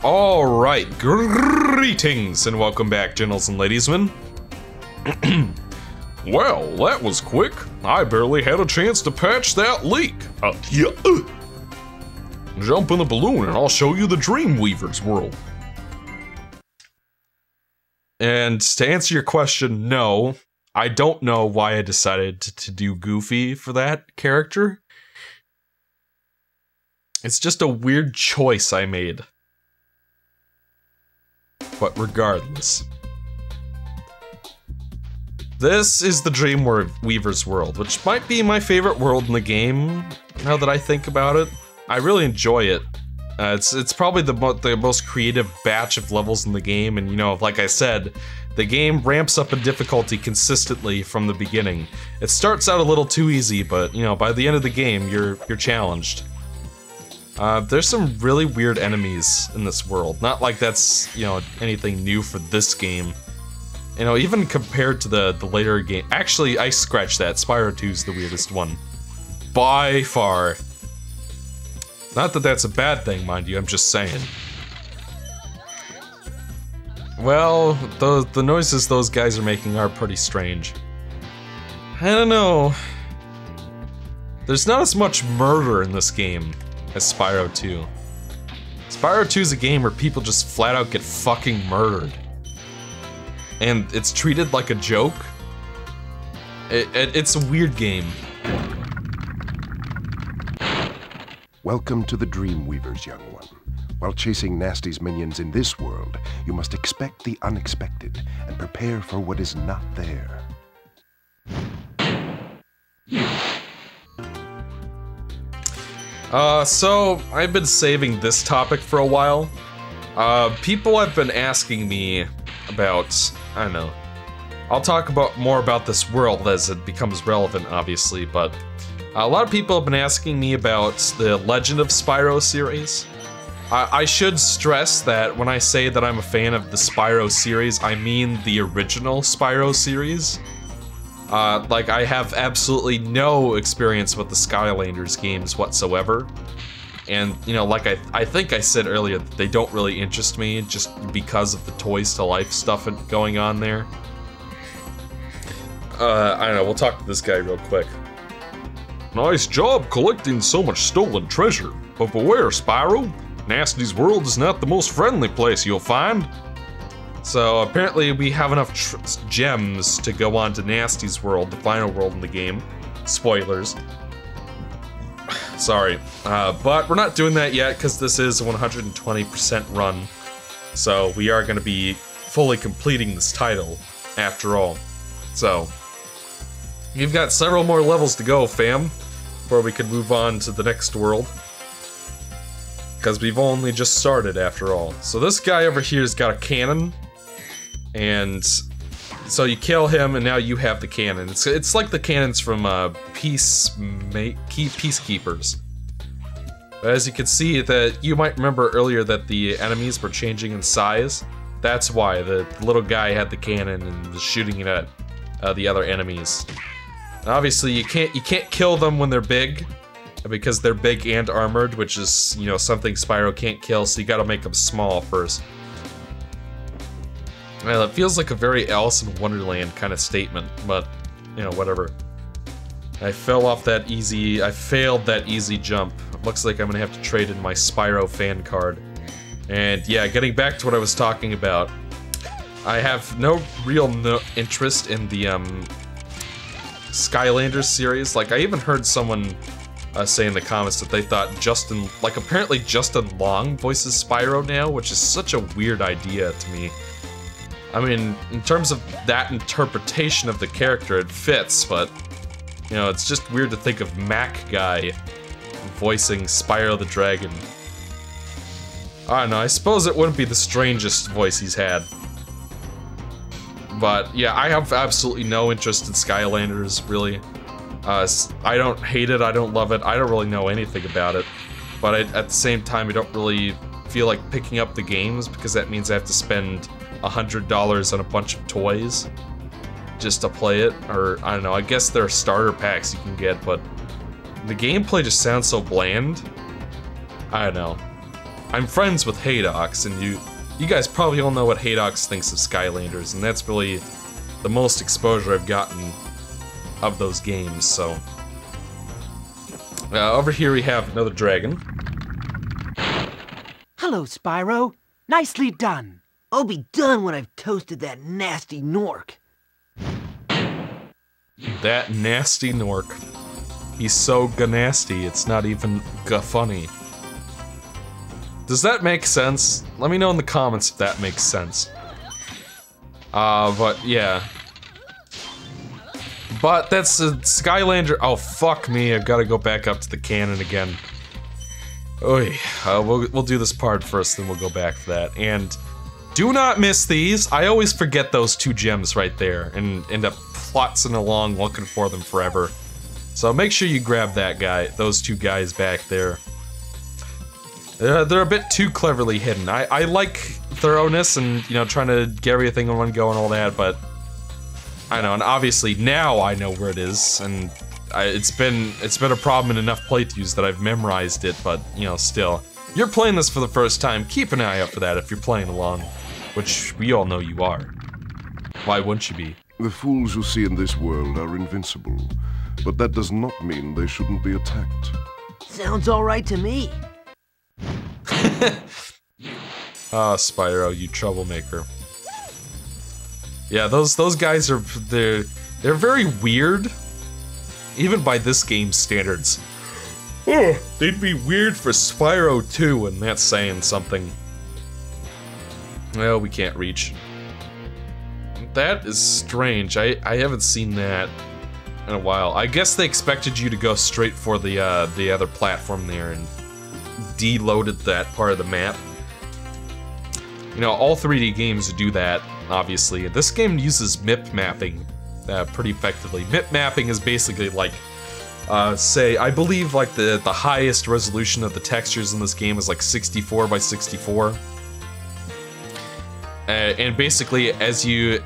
Alright, greetings and welcome back, gentles and ladiesmen. Well, that was quick. I barely had a chance to patch that leak. Jump in the balloon and I'll show you the Dreamweaver's world. And to answer your question, no. I don't know why I decided to do Goofy for that character. It's just a weird choice I made. But regardless. This is the Dreamweaver's world, which might be my favorite world in the game, now that I think about it. I really enjoy it. It's probably the most creative batch of levels in the game, and you know, like I said, the game ramps up in difficulty consistently from the beginning. It starts out a little too easy, but you know, by the end of the game, you're challenged. There's some really weird enemies in this world. Not like that's, you know, anything new for this game. You know, even compared to the later game. Actually, I scratched that. Spyro 2 is the weirdest one. By far. Not that that's a bad thing, mind you, I'm just saying. Well, the noises those guys are making are pretty strange. I don't know. There's not as much murder in this game as Spyro 2. Spyro 2 is a game where people just flat out get fucking murdered. And it's treated like a joke. It's a weird game. Welcome to the Dreamweavers, young one. While chasing Nasty's minions in this world, you must expect the unexpected and prepare for what is not there. So I've been saving this topic for a while. People have been asking me about, I don't know. I'll talk more about this world as it becomes relevant, obviously, but a lot of people have been asking me about the Legend of Spyro series. I should stress that when I say that I'm a fan of the Spyro series, I mean the original Spyro series. Like, I have absolutely no experience with the Skylanders games whatsoever. And, you know, like I think I said earlier, that they don't really interest me just because of the Toys to Life stuff going on there. I don't know, we'll talk to this guy real quick. Nice job collecting so much stolen treasure, but beware, Spyro. Nasty's world is not the most friendly place you'll find. So apparently we have enough gems to go on to Nasty's world, the final world in the game. Spoilers. Sorry, but we're not doing that yet because this is a 120% run. So we are going to be fully completing this title after all. So you've got several more levels to go, fam, before we can move on to the next world. Because we've only just started after all. So this guy over here's got a cannon. And so you kill him, and now you have the cannon. It's like the cannons from Peacekeepers. But as you can see, that you might remember earlier that the enemies were changing in size. That's why the little guy had the cannon and was shooting it at the other enemies. And obviously, you can't kill them when they're big, because they're big and armored, which is, you know, something Spyro can't kill. So you got to make them small first. Well, it feels like a very Alice in Wonderland kind of statement, but, you know, whatever. I failed that easy jump. Looks like I'm gonna have to trade in my Spyro fan card. And yeah, getting back to what I was talking about, I have no real interest in the Skylanders series. Like, I even heard someone say in the comments that they thought apparently Justin Long voices Spyro now, which is such a weird idea to me. I mean, in terms of that interpretation of the character, it fits, but, you know, it's just weird to think of Mac Guy voicing Spyro the Dragon. I don't know, I suppose it wouldn't be the strangest voice he's had. But, yeah, I have absolutely no interest in Skylanders, really. I don't hate it, I don't love it, I don't really know anything about it. But at the same time, I don't really feel like picking up the games, because that means I have to spend $100 on a bunch of toys just to play it, or I don't know, I guess there are starter packs you can get, but the gameplay just sounds so bland. I don't know. I'm friends with Haydox, and you guys probably all know what Haydox thinks of Skylanders, and that's really the most exposure I've gotten of those games, so... over here we have another dragon. Hello, Spyro. Nicely done. I'll be done when I've toasted that nasty Nork. That nasty Nork. He's so nasty, it's not even funny. Does that make sense? Let me know in the comments if that makes sense. But yeah. But that's a Skylander. Oh, fuck me, I've gotta go back up to the cannon again. Oy. We'll do this part first, then we'll go back to that. And do not miss these. I always forget those 2 gems right there and end up plotzing along looking for them forever. So make sure you grab that guy, those 2 guys back there. They're a bit too cleverly hidden. I like thoroughness and, you know, trying to get everything in one go and all that, but I know, and obviously now I know where it is, and it's been a problem in enough playthroughs that I've memorized it, but, you know, still. You're playing this for the first time, keep an eye out for that if you're playing along, which we all know you are. Why wouldn't you be? The fools you see in this world are invincible, but that does not mean they shouldn't be attacked. Sounds all right to me. Ah, Spyro, you troublemaker. Yeah, those guys are they're very weird, even by this game's standards. Oh, they'd be weird for Spyro too, and that's saying something. Well, we can't reach. That is strange. I haven't seen that in a while. I guess they expected you to go straight for the other platform there and deloaded that part of the map. You know, all 3D games do that, obviously. This game uses MIP mapping pretty effectively. MIP mapping is basically like, say, I believe like the highest resolution of the textures in this game is like 64 by 64. And basically, as you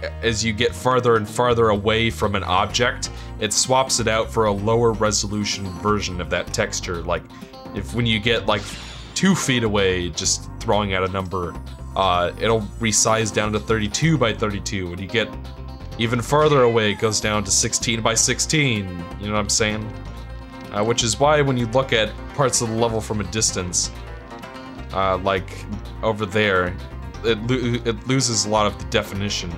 get farther and farther away from an object, it swaps it out for a lower resolution version of that texture. Like, when you get like 2 feet away, just throwing out a number, it'll resize down to 32 by 32. When you get even farther away, it goes down to 16 by 16. You know what I'm saying? Which is why when you look at parts of the level from a distance, like over there, it loses a lot of the definition.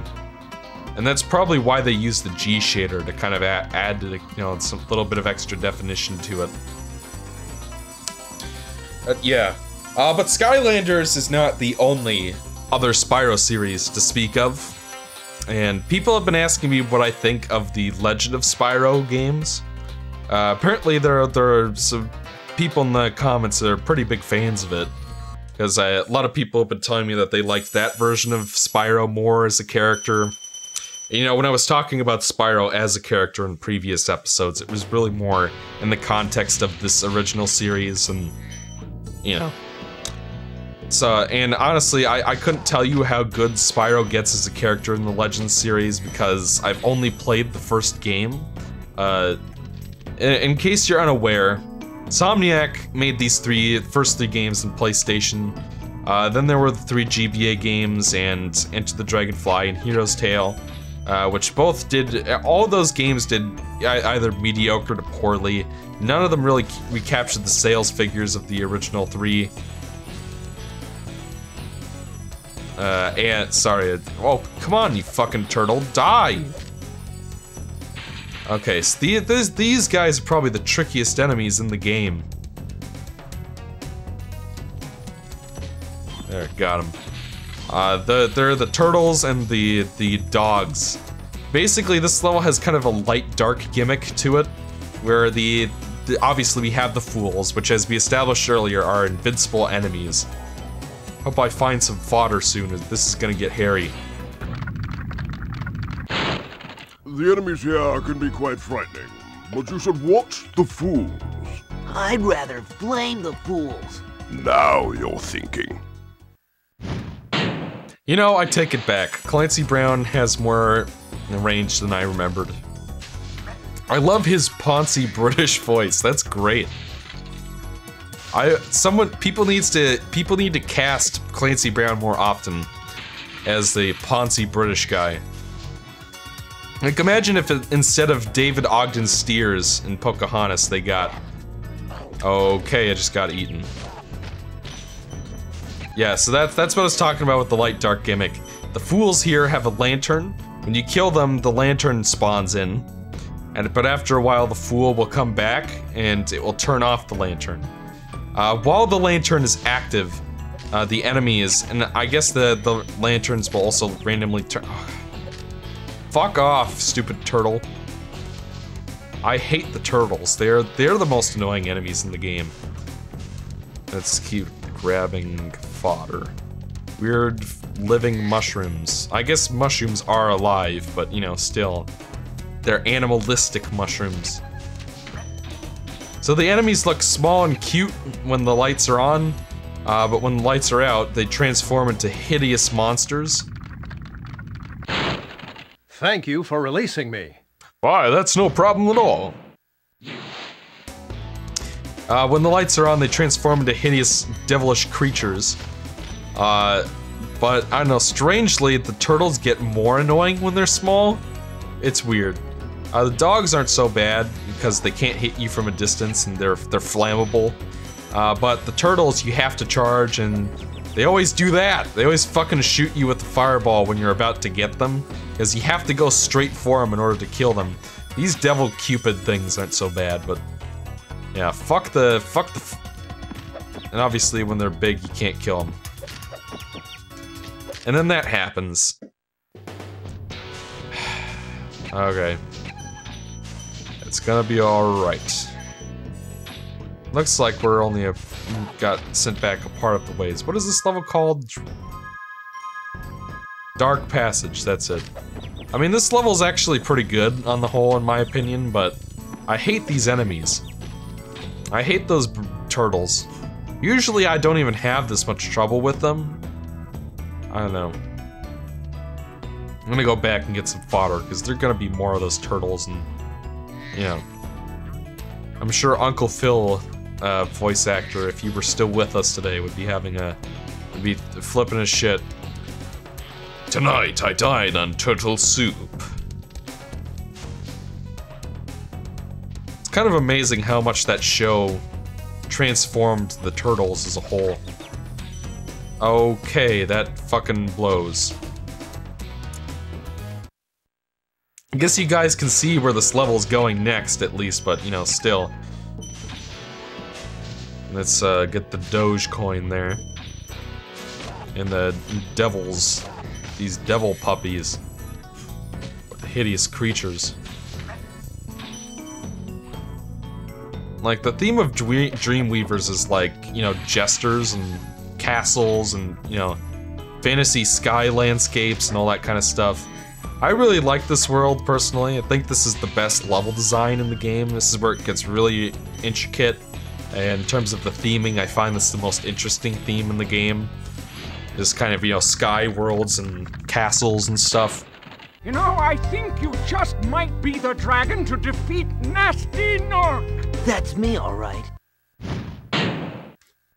And that's probably why they use the G shader to kind of add to the, you know, some little bit of extra definition to it. Yeah. But Skylanders is not the only other Spyro series to speak of. And people have been asking me what I think of the Legend of Spyro games. Apparently there are some people in the comments that are pretty big fans of it. Because a lot of people have been telling me that they liked that version of Spyro more as a character. You know, when I was talking about Spyro as a character in previous episodes, it was really more in the context of this original series and, you know. So, and honestly, I couldn't tell you how good Spyro gets as a character in the Legends series because I've only played the first game. In case you're unaware, Insomniac made these first three games in PlayStation. Then there were the 3 GBA games and Enter the Dragonfly and Hero's Tale, which both did, all of those games did either mediocre to poorly. None of them really recaptured the sales figures of the original 3. And, sorry, oh, come on, you fucking turtle, die! Okay, so these guys are probably the trickiest enemies in the game. There, got them. They're the turtles and the dogs. Basically, this level has kind of a light dark gimmick to it, where obviously we have the fools, which as we established earlier are invincible enemies. Hope I find some fodder soon, as this is gonna get hairy. The enemies here can be quite frightening, but you should watch the fools. I'd rather flame the fools. Now you're thinking. You know, I take it back. Clancy Brown has more range than I remembered. I love his poncy British voice, that's great. People need to cast Clancy Brown more often as the poncy British guy. Like, imagine if instead of David Ogden Stiers in Pocahontas, they got... Okay, I just got eaten. Yeah, so that's what I was talking about with the light dark gimmick. The fools here have a lantern. When you kill them, the lantern spawns in. But after a while, the fool will come back, and it will turn off the lantern. While the lantern is active, the enemy is... And I guess the lanterns will also randomly turn... Fuck off, stupid turtle. I hate the turtles. They're the most annoying enemies in the game. Let's keep grabbing fodder. Weird living mushrooms. I guess mushrooms are alive, but you know, still. They're animalistic mushrooms. So the enemies look small and cute when the lights are on, but when the lights are out, they transform into hideous monsters. Thank you for releasing me. Why, that's no problem at all. When the lights are on, they transform into hideous, devilish creatures. But, I don't know, strangely, the turtles get more annoying when they're small. It's weird. The dogs aren't so bad, because they can't hit you from a distance, and they're flammable. But the turtles, you have to charge, and they always do that. They always fucking shoot you with the fireball when you're about to get them, because you have to go straight for them in order to kill them. These devil cupid things aren't so bad, but... Yeah, fuck the... And obviously, when they're big, you can't kill them. And then that happens. Okay. It's gonna be alright. Looks like we're only got sent back a part of the ways. What is this level called? Dark Passage, that's it. I mean, this level is actually pretty good on the whole, in my opinion, but I hate these enemies. I hate those turtles. Usually I don't even have this much trouble with them. I don't know. I'm gonna go back and get some fodder, because there're gonna be more of those turtles, and... You know. I'm sure Uncle Phil, voice actor, if he were still with us today, would be having a... would be flipping his shit. Tonight I died on turtle soup. It's kind of amazing how much that show transformed the turtles as a whole. Okay, that fucking blows. I guess you guys can see where this level's going next, at least, but, you know, still. Let's, get the Doge coin there. And the devils. These devil puppies. Hideous creatures. Like, the theme of Dreamweavers is like, you know, jesters and castles and, you know, fantasy sky landscapes and all that kind of stuff. I really like this world, personally. I think this is the best level design in the game. This is where it gets really intricate. And in terms of the theming, I find this the most interesting theme in the game. This kind of, you know, sky worlds and castles and stuff. You know, I think you just might be the dragon to defeat Nasty Nork. That's me, all right.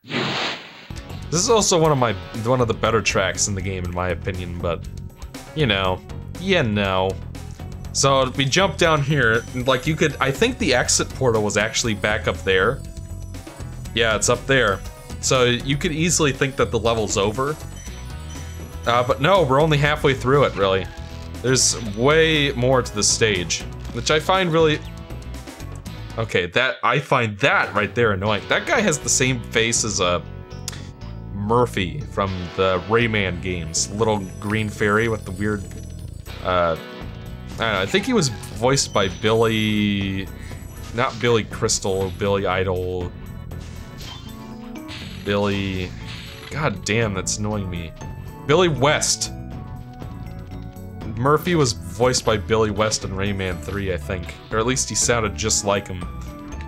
This is also one of the better tracks in the game, in my opinion, but, you know. Yeah, no. So we jump down here, and like you could, I think the exit portal was actually back up there. Yeah, it's up there. So you could easily think that the level's over. But no, we're only halfway through it, really. There's way more to the stage, which I find really... Okay, I find that right there annoying. That guy has the same face as Murphy from the Rayman games. Little green fairy with the weird... I don't know, I think he was voiced by Billy... Not Billy Crystal, Billy Idol... Billy... God damn, that's annoying me. Billy West! Murphy was voiced by Billy West in Rayman 3, I think. Or at least he sounded just like him.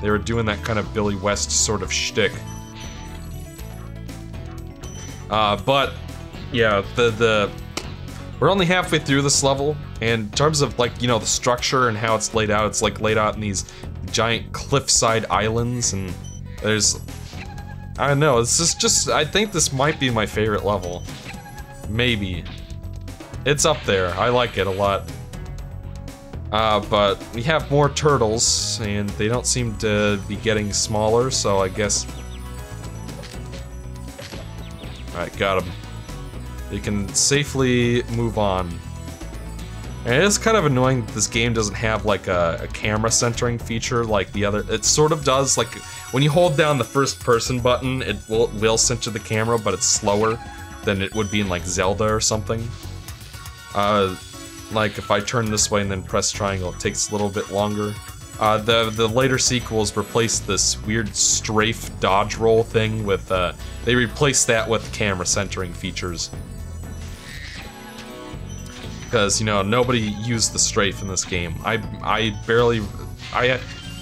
They were doing that kind of Billy West sort of shtick. But... Yeah, we're only halfway through this level, and in terms of, like, you know, the structure and how it's laid out in these giant cliffside islands, and there's I don't know, this is just, I think this might be my favorite level. Maybe. It's up there, I like it a lot. But we have more turtles, and they don't seem to be getting smaller, so I guess... Alright, got him. You can safely move on. And it is kind of annoying that this game doesn't have like a camera centering feature like the other. It sort of does, like when you hold down the first person button, it will center the camera, but it's slower than it would be in like Zelda or something. Like if I turn this way and then press triangle, it takes a little bit longer. The later sequels replaced this weird strafe dodge roll thing with, they replaced that with camera centering features. Because, you know, nobody used the strafe in this game.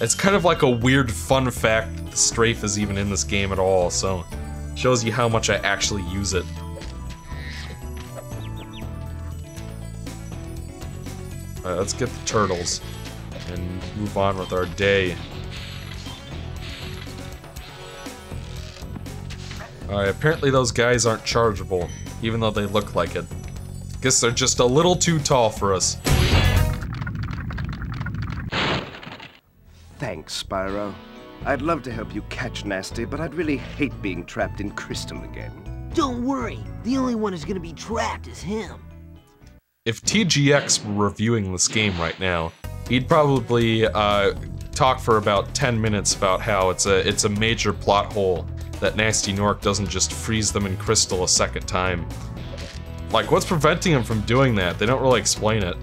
It's kind of like a weird fun fact that the strafe is even in this game at all, so shows you how much I actually use it. Alright, let's get the turtles and move on with our day. Alright, apparently those guys aren't chargeable, even though they look like it. Guess they're just a little too tall for us. Thanks, Spyro. I'd love to help you catch Nasty, but I'd really hate being trapped in Crystal again. Don't worry, the only one who's gonna be trapped is him. If TGX were reviewing this game right now, he'd probably talk for about 10 minutes about how it's a major plot hole that Nasty Nork doesn't just freeze them in Crystal a second time. Like, what's preventing him from doing that? They don't really explain it.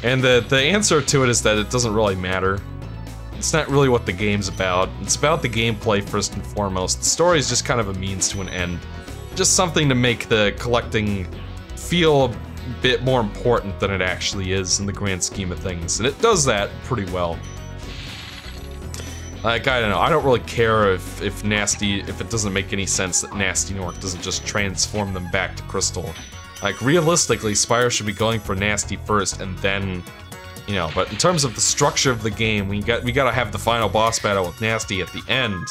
And the answer to it is that it doesn't really matter. It's not really what the game's about. It's about the gameplay first and foremost. The story is just kind of a means to an end. Just something to make the collecting feel a bit more important than it actually is in the grand scheme of things. And it does that pretty well. Like, I don't know, I don't really care if it doesn't make any sense that Nasty Nork doesn't just transform them back to Crystal. Like, realistically, Spyro should be going for Nasty first, and then, you know, but in terms of the structure of the game, we gotta have the final boss battle with Nasty at the end.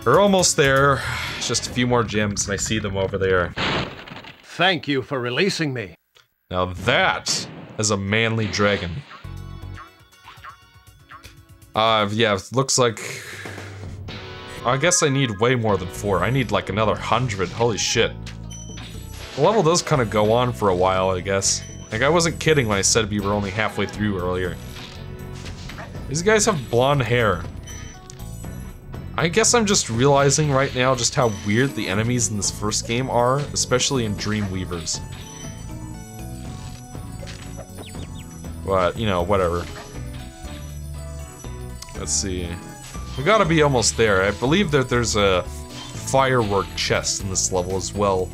We're almost there, just a few more gems, and I see them over there. Thank you for releasing me. Now that is a manly dragon. Yeah, it looks like... I guess I need way more than 4. I need like another 100. Holy shit. The level does kind of go on for a while, I guess. Like, I wasn't kidding when I said we were only halfway through earlier. These guys have blonde hair. I guess I'm just realizing right now just how weird the enemies in this first game are, especially in Dreamweavers. But, you know, whatever. Let's see. We gotta be almost there. I believe that there's a firework chest in this level as well.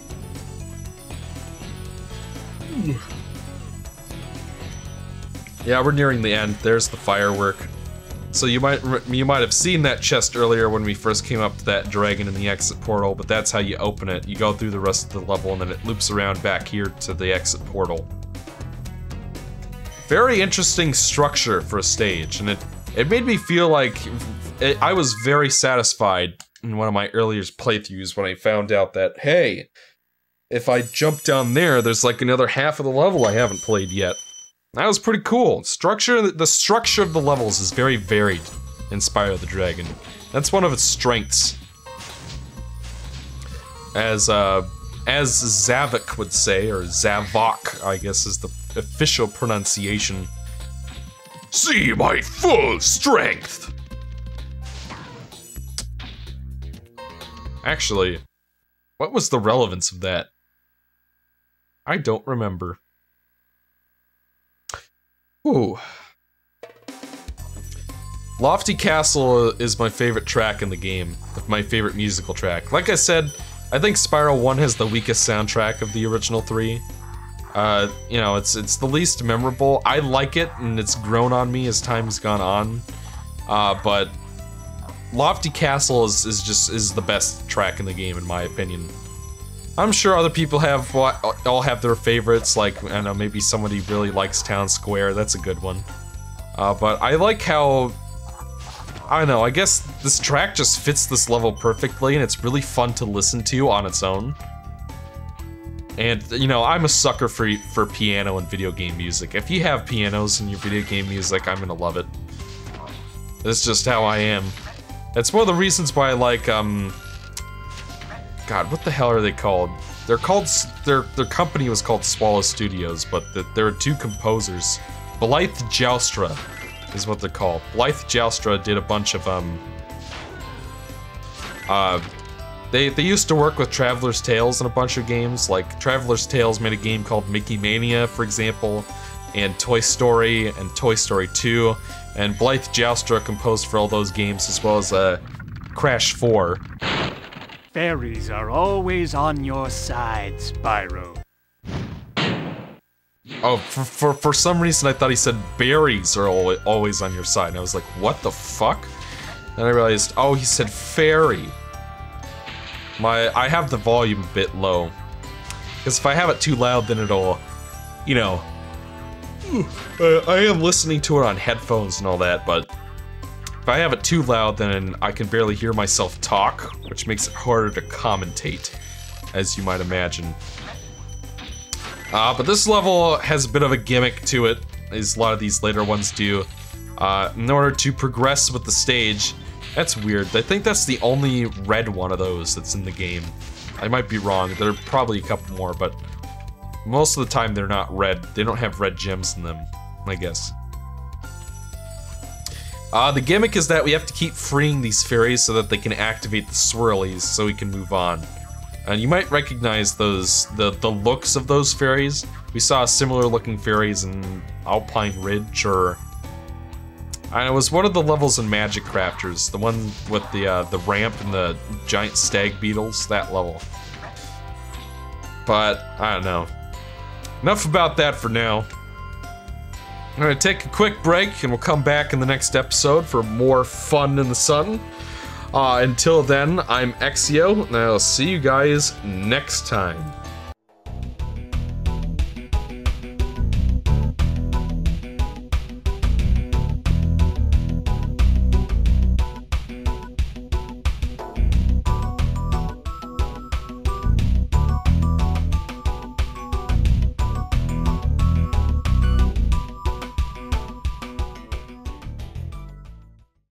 Yeah, we're nearing the end. There's the firework. So you might have seen that chest earlier when we first came up to that dragon in the exit portal, but that's how you open it. You go through the rest of the level and then it loops around back here to the exit portal. Very interesting structure for a stage, and it made me feel like I was very satisfied in one of my earlier playthroughs when I found out that, hey, if I jump down there, there's like another half of the level I haven't played yet. That was pretty cool. The structure of the levels is very varied in Spyro the Dragon. That's one of its strengths. As Zavok would say, or Zavok, I guess is the official pronunciation. See my full strength! Actually, what was the relevance of that? I don't remember. Ooh. Lofty Castle is my favorite track in the game. My favorite musical track. Like I said, I think Spyro 1 has the weakest soundtrack of the original 3. You know, it's the least memorable. I like it, and it's grown on me as time's gone on. But Lofty Castle is the best track in the game, in my opinion. I'm sure other people all have their favorites, like, I don't know, maybe somebody really likes Town Square, that's a good one. But I like how I don't know, I guess this track just fits this level perfectly, and it's really fun to listen to on its own. And, you know, I'm a sucker for piano and video game music. If you have pianos in your video game music, I'm gonna love it. That's just how I am. That's one of the reasons why I like, God, what the hell are they called? They're called, their company was called Swallow Studios, but there are two composers. Blythe Joustra is what they're called. Blythe Joustra did a bunch of, they used to work with Traveler's Tales in a bunch of games, like Traveler's Tales made a game called Mickey Mania, for example, and Toy Story and Toy Story 2, and Blythe Joustra composed for all those games, as well as, Crash 4. Fairies are always on your side, Spyro. Oh, for some reason I thought he said berries are always on your side, and I was like, what the fuck? Then I realized, oh, he said fairy. I have the volume a bit low, because if I have it too loud, then it'll, you know, I am listening to it on headphones and all that, but if I have it too loud, then I can barely hear myself talk, which makes it harder to commentate, as you might imagine. But this level has a bit of a gimmick to it, as a lot of these later ones do. In order to progress with the stage, that's weird. I think that's the only red one of those that's in the game. I might be wrong, there are probably a couple more, but most of the time they're not red. They don't have red gems in them, I guess. The gimmick is that we have to keep freeing these fairies so that they can activate the swirlies so we can move on. And you might recognize those, the looks of those fairies. We saw similar looking fairies in Alpine Ridge, or it was one of the levels in Magic Crafters, the one with the ramp and the giant stag beetles, that level. But, I don't know. Enough about that for now. I'm gonna take a quick break, and we'll come back in the next episode for more fun in the sun. Until then, I'm Exio, and I'll see you guys next time.